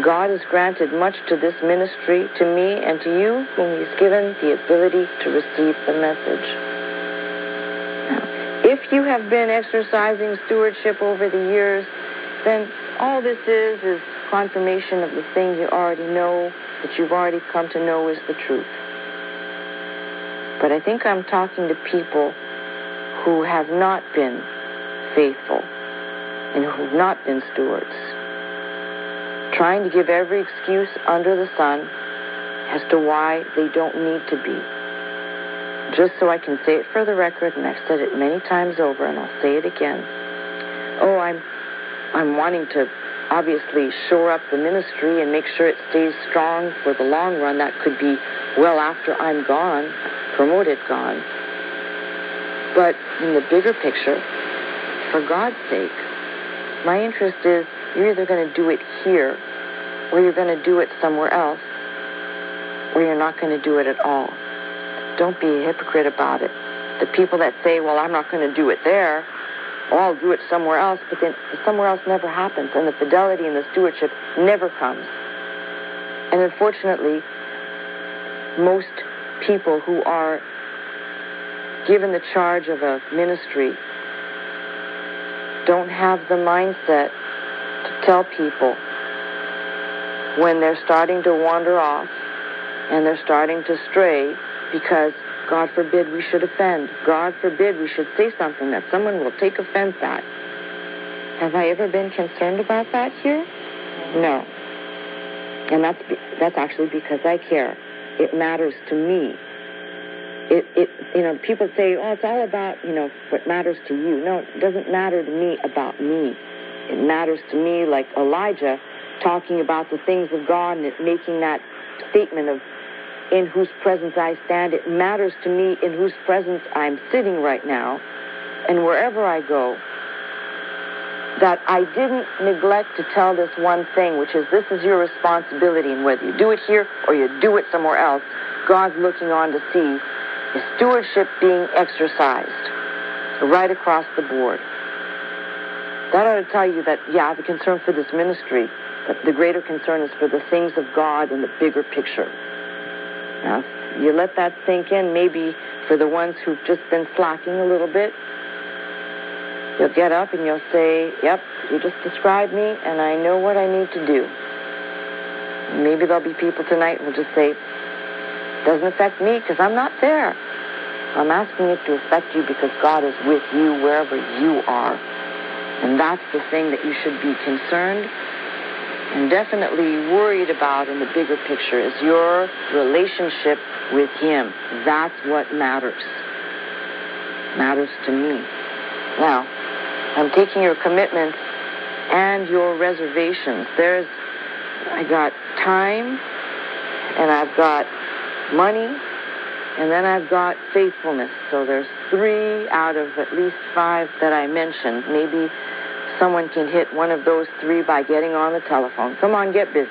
God has granted much to this ministry, to me and to you, whom He's given the ability to receive the message. Now, if you have been exercising stewardship over the years, then all this is confirmation of the thing you already know, that you've already come to know is the truth. But I think I'm talking to people who have not been faithful and who have not been stewards, trying to give every excuse under the sun as to why they don't need to be. Just so I can say it for the record, and I've said it many times over, and I'll say it again. Oh, I'm wanting to obviously shore up the ministry and make sure it stays strong for the long run. That could be well after I'm gone, promoted gone. But in the bigger picture, for God's sake, my interest is you're either going to do it here, or you're going to do it somewhere else, or you're not going to do it at all. Don't be a hypocrite about it. The people that say, well, I'm not going to do it there, or I'll do it somewhere else, but then somewhere else never happens, and the fidelity and the stewardship never comes. And unfortunately, most people who are given the charge of a ministry don't have the mindset to tell people when they're starting to wander off and they're starting to stray, because God forbid we should offend. God forbid we should say something that someone will take offense at. Have I ever been concerned about that here? No. And that's actually because I care. It matters to me. People say, oh, it's all about, what matters to you. No, it doesn't matter to me about me. It matters to me, like Elijah talking about the things of God and making that statement of in whose presence I stand. It matters to me in whose presence I'm sitting right now, and wherever I go, that I didn't neglect to tell this one thing, which is this is your responsibility, and whether you do it here or you do it somewhere else, God's looking on to see is stewardship being exercised right across the board. That ought to tell you that, I have a concern for this ministry, but the greater concern is for the things of God and the bigger picture. Now, you let that sink in, maybe for the ones who've just been slacking a little bit, you'll get up and you'll say, yep, you just described me, and I know what I need to do. And maybe there'll be people tonight who will just say, doesn't affect me because I'm not there. I'm asking it to affect you because God is with you wherever you are. And that's the thing that you should be concerned and definitely worried about in the bigger picture is your relationship with Him. That's what matters. Matters to me. Now, I'm taking your commitments and your reservations. I got time, and I've got money, and then I've got faithfulness. So there's 3 out of at least 5 that I mentioned. Maybe someone can hit one of those 3 by getting on the telephone. Come on, get busy.